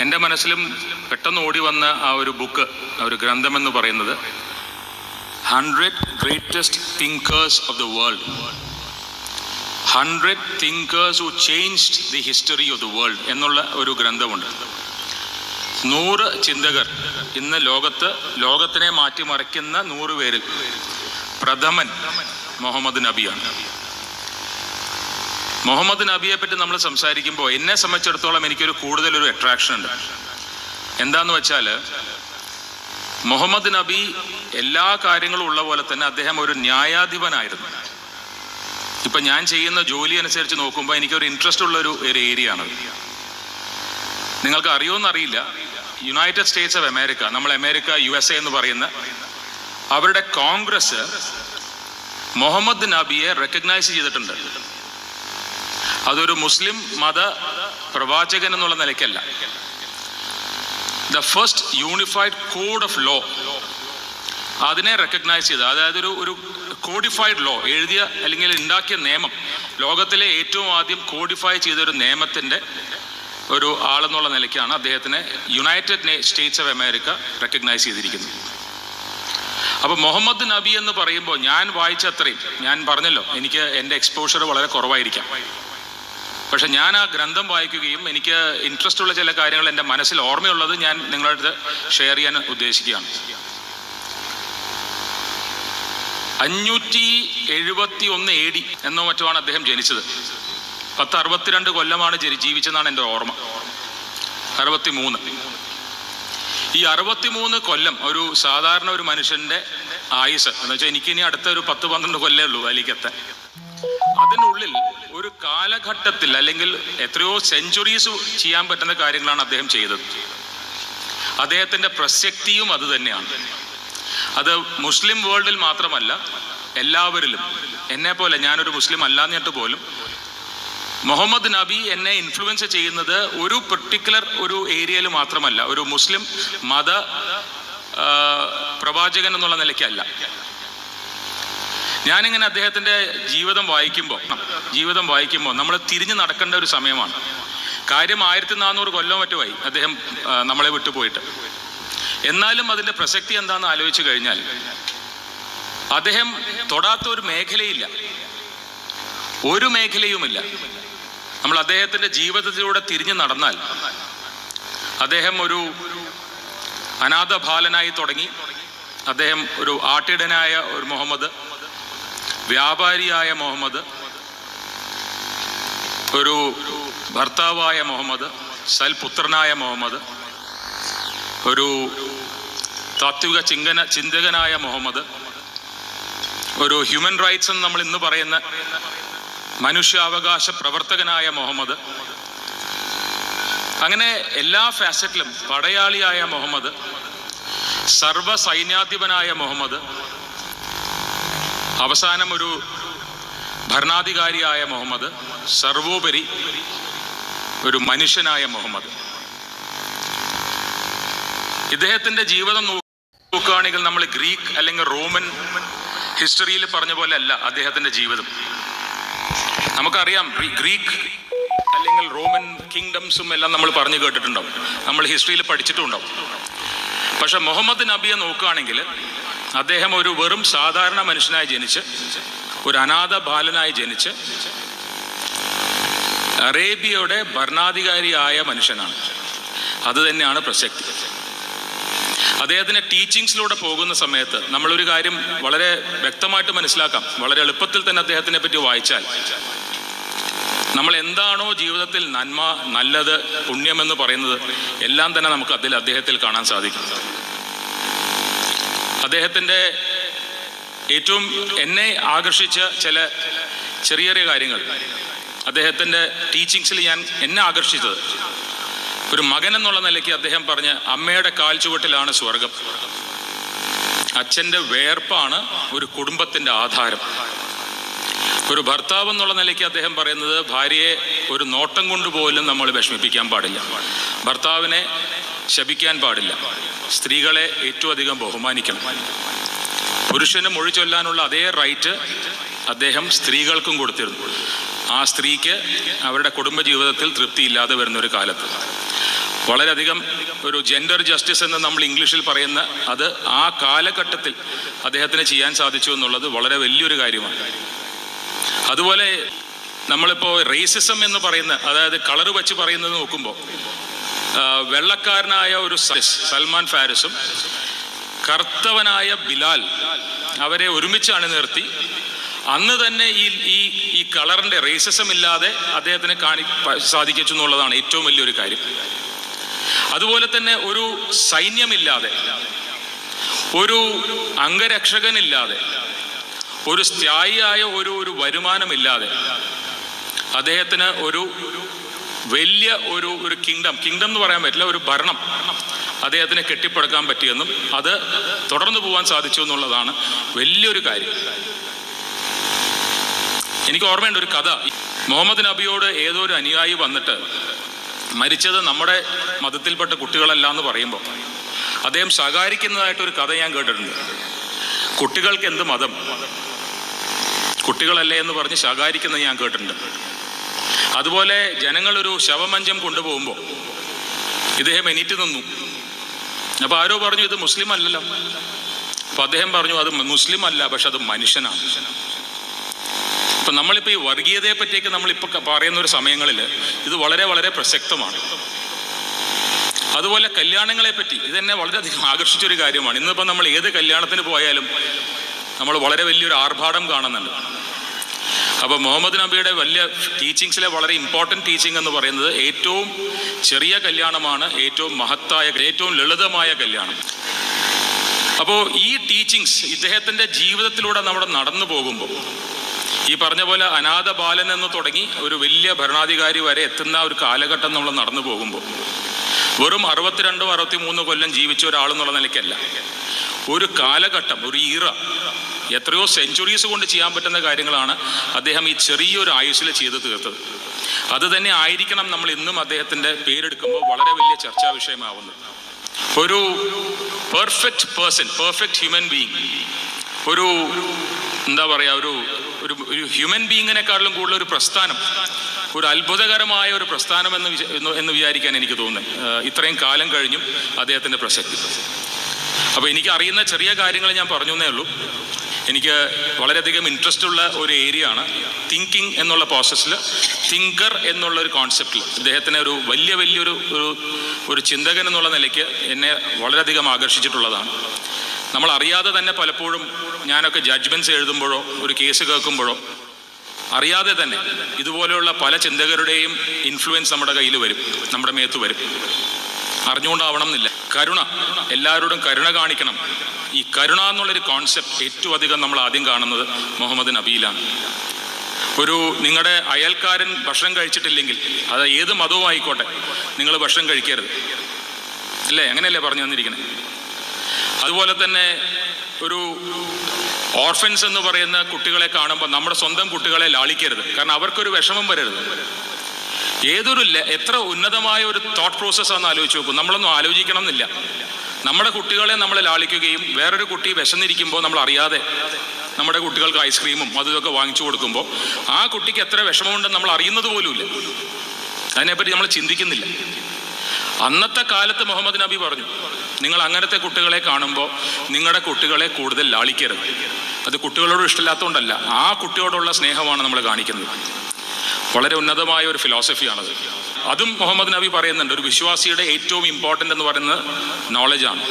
എൻ്റെ മനസ്സിലും പെട്ടെന്ന് ഓടി വന്ന ആ ഒരു ബുക്ക്, ആ ഒരു ഗ്രന്ഥമെന്ന് പറയുന്നത് 100 Greatest Thinkers of the World. 100 Thinkers who changed the history of the world എന്നുള്ള ഒരു ഗ്രന്ഥമുണ്ട്. 100 ചിന്തകർ ഇന്ന് ലോകത്തിനെ മാറ്റിമറിക്കുന്ന 100 പേരിൽ പ്രഥമൻ മുഹമ്മദ് നബിയാണ്. മുഹമ്മദ് നബിയെ പറ്റി നമ്മൾ സംസാരിക്കുമ്പോൾ എന്നെ സംബന്ധിച്ചിടത്തോളം എനിക്കൊരു കൂടുതലൊരു അട്രാക്ഷൻ ഉണ്ട്. എന്താന്ന് വെച്ചാൽ, മുഹമ്മദ് നബി എല്ലാ കാര്യങ്ങളും ഉള്ള പോലെ തന്നെ അദ്ദേഹം ഒരു ന്യായാധിപനായിരുന്നു. ഇപ്പം ഞാൻ ചെയ്യുന്ന ജോലി അനുസരിച്ച് നോക്കുമ്പോൾ എനിക്കൊരു ഇൻട്രസ്റ്റ് ഉള്ള ഒരു ഏരിയ ആണ്. നിങ്ങൾക്ക് അറിയുമെന്നറിയില്ല, യുണൈറ്റഡ് സ്റ്റേറ്റ്സ് ഓഫ് അമേരിക്ക, നമ്മൾ അമേരിക്ക USA എന്ന് പറയുന്ന അവരുടെ കോൺഗ്രസ് മുഹമ്മദ് നബിയെ റെക്കഗ്നൈസ് ചെയ്തിട്ടുണ്ട്. അതൊരു മുസ്ലിം മത പ്രവാചകൻ എന്നുള്ള നിലയ്ക്കല്ല, the first unified code of law അതിനെ റെക്കഗ്നൈസ് ചെയ്ത്, അതായത് ഒരു കോഡിഫൈഡ് ലോ എഴുതിയ അല്ലെങ്കിൽ ഉണ്ടാക്കിയ നിയമം, ലോകത്തിലെ ഏറ്റവും ആദ്യം കോഡിഫൈ ചെയ്തൊരു നിയമത്തിൻ്റെ ഒരു ആളെന്നുള്ള നിലയ്ക്കാണ് അദ്ദേഹത്തിനെ United States of America recognise ചെയ്തിരിക്കുന്നത്. അപ്പോൾ മുഹമ്മദ് നബി എന്ന് പറയുമ്പോൾ ഞാൻ വായിച്ച അത്രയും, ഞാൻ പറഞ്ഞല്ലോ എനിക്ക് എൻ്റെ എക്സ്പോഷർ വളരെ കുറവായിരിക്കാം, പക്ഷെ ഞാൻ ആ ഗ്രന്ഥം വായിക്കുകയും എനിക്ക് ഇൻട്രസ്റ്റ് ഉള്ള ചില കാര്യങ്ങൾ എൻ്റെ മനസ്സിൽ ഓർമ്മയുള്ളത് ഞാൻ നിങ്ങളുടെ അടുത്ത് ഷെയർ ചെയ്യാൻ ഉദ്ദേശിക്കുകയാണ്. 571 AD എന്നോ മറ്റോ ആണ് അദ്ദേഹം ജനിച്ചത്. 1062 കൊല്ലമാണ് ജീവിച്ചെന്നാണ് എൻ്റെ ഓർമ്മ. 63. ഈ 63 കൊല്ലം ഒരു സാധാരണ ഒരു മനുഷ്യൻ്റെ ആയുസ് എന്ന് വെച്ചാൽ എനിക്കിനി അടുത്ത ഒരു 10-12 കൊല്ലമേ ഉള്ളൂ അതിലേക്കെത്താൻ. അതിനുള്ളിൽ ഒരു കാലഘട്ടത്തിൽ അല്ലെങ്കിൽ എത്രയോ സെഞ്ചുറീസ് ചെയ്യാൻ പറ്റുന്ന കാര്യങ്ങളാണ് അദ്ദേഹം ചെയ്തത്. അദ്ദേഹത്തിൻ്റെ പ്രസക്തിയും അത് തന്നെയാണ്. അത് മുസ്ലിം വേൾഡിൽ മാത്രമല്ല, എല്ലാവരിലും. എന്നെ പോലെ, ഞാനൊരു മുസ്ലിം അല്ലാന്നിട്ട് പോലും മുഹമ്മദ് നബി എന്നെ ഇൻഫ്ലുവൻസ് ചെയ്യുന്നത് ഒരു പെർട്ടിക്കുലർ ഒരു ഏരിയയിൽ മാത്രമല്ല, ഒരു മുസ്ലിം മത പ്രവാചകൻ എന്നുള്ള നിലയ്ക്കല്ല. ഞാനിങ്ങനെ അദ്ദേഹത്തിൻ്റെ ജീവിതം വായിക്കുമ്പോൾ നമ്മൾ തിരിഞ്ഞു നടക്കേണ്ട ഒരു സമയമാണ്. കാര്യം 1400 കൊല്ലം മറ്റുമായി അദ്ദേഹം നമ്മളെ വിട്ടുപോയിട്ട്. എന്നാലും അതിൻ്റെ പ്രസക്തി എന്താണെന്ന് ആലോചിച്ച് കഴിഞ്ഞാൽ, അദ്ദേഹം തൊടാത്ത ഒരു മേഖലയില്ല, ഒരു മേഖലയുമില്ല. നമ്മൾ അദ്ദേഹത്തിൻ്റെ ജീവിതത്തിലൂടെ തിരിഞ്ഞു നടന്നാൽ, അദ്ദേഹം ഒരു അനാഥ ബാലനായി തുടങ്ങി, അദ്ദേഹം ഒരു ആട്ടിടനായ ഒരു മുഹമ്മദ്, വ്യാപാരിയായ മുഹമ്മദ്, ഒരു ഭർത്താവായ മുഹമ്മദ്, സൽപുത്രനായ മുഹമ്മദ്, ഒരു താത്വിക ചിന്തകനായ മുഹമ്മദ്, ഒരു ഹ്യൂമൻ റൈറ്റ്സ് എന്ന് നമ്മൾ ഇന്ന് പറയുന്ന മനുഷ്യാവകാശ പ്രവർത്തകനായ മുഹമ്മദ്, അങ്ങനെ എല്ലാ ഫാസറ്റിലും പടയാളിയായ മുഹമ്മദ്, സർവ സൈന്യാധിപനായ മുഹമ്മദ്, അവസാനം ഒരു ഭരണാധികാരിയായ മുഹമ്മദ്, സർവോപരി ഒരു മനുഷ്യനായ മുഹമ്മദ്. ഇദ്ദേഹത്തിൻ്റെ ജീവിതം നോക്കുകയാണെങ്കിൽ നമ്മൾ ഗ്രീക്ക് അല്ലെങ്കിൽ റോമൻ ഹിസ്റ്ററിയിൽ പറഞ്ഞ പോലെ അല്ല അദ്ദേഹത്തിൻ്റെ ജീവിതം. നമുക്കറിയാം, ഗ്രീക്ക് അല്ലെങ്കിൽ റോമൻ കിങ്ഡംസും എല്ലാം നമ്മൾ പറഞ്ഞു കേട്ടിട്ടുണ്ടാവും, നമ്മൾ ഹിസ്റ്ററിയിൽ പഠിച്ചിട്ടുണ്ടാവും. പക്ഷെ മുഹമ്മദ് നബിയെ നോക്കുകയാണെങ്കിൽ അദ്ദേഹം ഒരു വെറും സാധാരണ മനുഷ്യനായി ജനിച്ച്, ഒരു അനാഥ ബാലനായി ജനിച്ച്, അറേബ്യയുടെ ഭരണാധികാരിയായ മനുഷ്യനാണ്. അത് തന്നെയാണ് പ്രസക്തി. അദ്ദേഹത്തിൻ്റെ ടീച്ചിങ്സിലൂടെ പോകുന്ന സമയത്ത് നമ്മളൊരു കാര്യം വളരെ വ്യക്തമായിട്ട് മനസ്സിലാക്കാം. വളരെ എളുപ്പത്തിൽ തന്നെ അദ്ദേഹത്തിനെ പറ്റി വായിച്ചാൽ, നമ്മൾ എന്താണോ ജീവിതത്തിൽ നന്മ, നല്ലത്, പുണ്യമെന്ന് പറയുന്നത് എല്ലാം തന്നെ നമുക്ക് അദ്ദേഹത്തിൽ കാണാൻ സാധിക്കും. അദ്ദേഹത്തിൻ്റെ ഏറ്റവും എന്നെ ആകർഷിച്ച ചില ചെറിയ ചെറിയ കാര്യങ്ങൾ, അദ്ദേഹത്തിൻ്റെ ടീച്ചിങ്സിൽ എന്നെ ആകർഷിച്ചത്, ഒരു മകൻ എന്നുള്ള നിലയ്ക്ക് അദ്ദേഹം പറഞ്ഞ അമ്മയുടെ കാൽ ചുവട്ടിലാണ് സ്വർഗം, അച്ഛൻ്റെ വേർപ്പാണ് ഒരു കുടുംബത്തിൻ്റെ ആധാരം. ഒരു ഭർത്താവ് എന്നുള്ള നിലയ്ക്ക് അദ്ദേഹം പറയുന്നത്, ഭാര്യയെ ഒരു നോട്ടം കൊണ്ട് പോലും നമ്മൾ വിഷമിപ്പിക്കാൻ പാടില്ല, ഭർത്താവിനെ ശപിക്കാൻ പാടില്ല, സ്ത്രീകളെ ഏറ്റവും അധികം ബഹുമാനിക്കണം. പുരുഷന് മൊഴി ചൊല്ലാനുള്ള അതേ റൈറ്റ് അദ്ദേഹം സ്ത്രീകൾക്കും കൊടുത്തിരുന്നു. ആ സ്ത്രീക്ക് അവരുടെ കുടുംബജീവിതത്തിൽ തൃപ്തിയില്ലാതെ വരുന്നൊരു കാലത്ത് വളരെയധികം ഒരു ജെൻഡർ ജസ്റ്റിസ് എന്ന് നമ്മൾ ഇംഗ്ലീഷിൽ പറയുന്ന അത് ആ കാലഘട്ടത്തിൽ അദ്ദേഹത്തിന് ചെയ്യാൻ സാധിച്ചു എന്നുള്ളത് വളരെ വലിയൊരു കാര്യമാണ്. അതുപോലെ നമ്മളിപ്പോൾ റേസിസം എന്ന് പറയുന്ന, അതായത് കളർ വെച്ച് പറയുന്നത് നോക്കുമ്പോൾ വെള്ളക്കാരനായ ഒരു സൽമാൻ ഫാരിസും കറുത്തവനായ ബിലാൽ അവരെ ഒരുമിച്ചാണ് നിർത്തി അന്ന് തന്നെ ഈ കളറിന്റെ റേസിസം ഇല്ലാതെ അദ്ദേഹത്തിന് സാധിച്ചു എന്നുള്ളതാണ് ഏറ്റവും വലിയൊരു കാര്യം. അതുപോലെ തന്നെ ഒരു സൈന്യമില്ലാതെ, ഒരു അംഗരക്ഷകനില്ലാതെ, ഒരു സ്ഥായിയായ ഒരു വരുമാനമില്ലാതെ അദ്ദേഹത്തിന് ഒരു വലിയ ഒരു കിങ്ഡം എന്ന് പറയാൻ പറ്റില്ല, ഒരു ഭരണം അദ്ദേഹത്തിന് കെട്ടിപ്പടുക്കാൻ പറ്റിയെന്നും അത് തുടർന്നു പോകാൻ സാധിച്ചു എന്നുള്ളതാണ് വലിയൊരു കാര്യം. എനിക്ക് ഓർമ്മയുണ്ട് ഒരു കഥ. മുഹമ്മദ് നബിയോട് ഏതോ ഒരു അനുയായി വന്നിട്ട് മരിച്ചത് നമ്മുടെ മതത്തിൽപ്പെട്ട കുട്ടികളല്ല എന്ന് പറയുമ്പോൾ അദ്ദേഹം ശകാരിക്കുന്നതായിട്ടൊരു കഥ ഞാൻ കേട്ടിട്ടുണ്ട്. കുട്ടികൾക്ക് എന്ത് മതം, കുട്ടികളല്ലേ എന്ന് പറഞ്ഞ് ശകാരിക്കുന്നത് ഞാൻ കേട്ടിട്ടുണ്ട്. അതുപോലെ ജനങ്ങളൊരു ശവമഞ്ചം കൊണ്ടുപോകുമ്പോൾ ഇദ്ദേഹം എണീറ്റ് നിന്നു. അപ്പോൾ ആരോ പറഞ്ഞു ഇത് മുസ്ലിം അല്ലല്ലോ. അപ്പം അദ്ദേഹം പറഞ്ഞു അത് മുസ്ലിം അല്ല, പക്ഷെ അത് മനുഷ്യനാണ്. അപ്പം നമ്മളിപ്പോൾ ഈ വർഗീയതയെ പറ്റിയൊക്കെ നമ്മളിപ്പോൾ പറയുന്ന ഒരു സമയങ്ങളിൽ ഇത് വളരെ വളരെ പ്രസക്തമാണ്. അതുപോലെ കല്യാണങ്ങളെ പറ്റി ഇതെന്നെ വളരെയധികം ആകർഷിച്ചൊരു കാര്യമാണ്. ഇന്നിപ്പോൾ നമ്മൾ ഏത് കല്യാണത്തിന് പോയാലും നമ്മൾ വളരെ വലിയൊരു ആർഭാടം കാണുന്നുണ്ട്. അപ്പോൾ മുഹമ്മദ് നബിയുടെ വലിയ ടീച്ചിങ്സിലെ വളരെ ഇമ്പോർട്ടൻറ്റ് ടീച്ചിങ് എന്ന് പറയുന്നത് ഏറ്റവും ചെറിയ കല്യാണമാണ് ഏറ്റവും മഹത്തായ, ഏറ്റവും ലളിതമായ കല്യാണം. അപ്പോൾ ഈ ടീച്ചിങ്സ് ഇദ്ദേഹത്തിൻ്റെ ജീവിതത്തിലൂടെ നമ്മൾ നടന്നു പോകുമ്പോൾ ഈ പറഞ്ഞ പോലെ അനാഥ ബാലൻ എന്ന് തുടങ്ങി ഒരു വലിയ ഭരണാധികാരി വരെ എത്തുന്ന ഒരു കാലഘട്ടം നമ്മൾ നടന്നു പോകുമ്പോൾ വെറും 62 63 കൊല്ലം ജീവിച്ച ഒരാളെന്നുള്ള നിലയ്ക്കല്ല, ഒരു കാലഘട്ടം, ഒരു ഈറ, എത്രയോ സെഞ്ചുറീസ് കൊണ്ട് ചെയ്യാൻ പറ്റുന്ന കാര്യങ്ങളാണ് അദ്ദേഹം ഈ ചെറിയൊരു ആയുസ്സിൽ ചെയ്ത് തീർത്തത്. അത് തന്നെ ആയിരിക്കണം നമ്മൾ ഇന്നും അദ്ദേഹത്തിൻ്റെ പേരെടുക്കുമ്പോൾ വളരെ വലിയ ചർച്ചാ വിഷയമാവുന്നത്. ഒരു perfect person, perfect human being, ഒരു എന്താ പറയുക, ഒരു ഹ്യൂമൻ ബീയിങ്ങിനെക്കാളും കൂടുതൽ ഒരു പ്രസ്ഥാനം, ഒരു അത്ഭുതകരമായ ഒരു പ്രസ്ഥാനം എന്ന് വിചാരിക്കാൻ എനിക്ക് തോന്നുന്നത് ഇത്രയും കാലം കഴിഞ്ഞും അദ്ദേഹത്തിൻ്റെ പ്രസക്തി. അപ്പോൾ എനിക്ക് അറിയുന്ന ചെറിയ കാര്യങ്ങൾ ഞാൻ പറഞ്ഞു എന്നേ ഉള്ളൂ. എനിക്ക് വളരെയധികം ഇൻട്രസ്റ്റ് ഉള്ള ഒരു ഏരിയ ആണ് തിങ്കിങ് എന്നുള്ള പ്രോസസ്സിൽ. തിങ്കർ എന്നുള്ളൊരു കോൺസെപ്റ്റിൽ ഇദ്ദേഹത്തിനെ ഒരു വലിയൊരു ചിന്തകൻ എന്നുള്ള നിലയ്ക്ക് എന്നെ വളരെയധികം ആകർഷിച്ചിട്ടുള്ളതാണ്. നമ്മൾ അറിയാതെ തന്നെ പലപ്പോഴും ഞാനൊക്കെ ജഡ്ജ്മെൻറ്റ്സ് എഴുതുമ്പോഴോ ഒരു കേസ് കേൾക്കുമ്പോഴോ അറിയാതെ തന്നെ ഇതുപോലെയുള്ള പല ചിന്തകരുടെയും ഇൻഫ്ലുവൻസ് നമ്മുടെ കയ്യിൽ വരും, നമ്മുടെ മേത്ത് വരും. അറിഞ്ഞുകൊണ്ടാവണം എന്നില്ല. കരുണ, എല്ലാവരോടും കരുണ കാണിക്കണം. ഈ കരുണ എന്നുള്ളൊരു കോൺസെപ്റ്റ് ഏറ്റവും അധികം നമ്മൾ ആദ്യം കാണുന്നത് മുഹമ്മദ് നബിയിലാണ്. നിങ്ങളുടെ അയൽക്കാരൻ ഭക്ഷണം കഴിച്ചിട്ടില്ലെങ്കിൽ, അത് ഏത് മതവും ആയിക്കോട്ടെ, നിങ്ങൾ ഭക്ഷണം കഴിക്കരുത് അല്ലേ? അങ്ങനെയല്ലേ പറഞ്ഞു തന്നിരിക്കുന്നത്. അതുപോലെ തന്നെ ഒരു ഓർഫൻസ് എന്ന് പറയുന്ന കുട്ടികളെ കാണുമ്പോൾ നമ്മുടെ സ്വന്തം കുട്ടികളെ ലാളിക്കരുത്, കാരണം അവർക്കൊരു വിഷമം വരരുത്. എത്ര ഉന്നതമായ ഒരു തോട്ട് പ്രോസസ്സാണെന്ന് ആലോചിച്ച് നോക്കും. നമ്മളൊന്നും ആലോചിക്കണം എന്നില്ല. നമ്മുടെ കുട്ടികളെ നമ്മൾ ലാളിക്കുകയും വേറൊരു കുട്ടി വിശന്നിരിക്കുമ്പോൾ നമ്മൾ അറിയാതെ നമ്മുടെ കുട്ടികൾക്ക് ഐസ്ക്രീമും അതുമൊക്കെ വാങ്ങിച്ചു കൊടുക്കുമ്പോൾ ആ കുട്ടിക്ക് എത്ര വിഷമമുണ്ടെന്ന് നമ്മൾ അറിയുന്നത് പോലുമില്ല. അതിനെപ്പറ്റി നമ്മൾ ചിന്തിക്കുന്നില്ല. അന്നത്തെ കാലത്ത് മുഹമ്മദ് നബി പറഞ്ഞു, നിങ്ങൾ അങ്ങനത്തെ കുട്ടികളെ കാണുമ്പോൾ നിങ്ങളുടെ കുട്ടികളെ കൂടുതൽ ലാളിക്കരുത്. അത് കുട്ടികളോട് ഇഷ്ടമില്ലാത്തതുകൊണ്ടല്ല, ആ കുട്ടിയോടുള്ള സ്നേഹമാണ് നമ്മൾ കാണിക്കുന്നത്. വളരെ ഉന്നതമായ ഒരു ഫിലോസഫിയാണത്. അതും മുഹമ്മദ് നബി പറയുന്നുണ്ട്, ഒരു വിശ്വാസിയുടെ ഏറ്റവും ഇമ്പോർട്ടൻ്റ് എന്ന് പറയുന്നത് നോളജാണ്.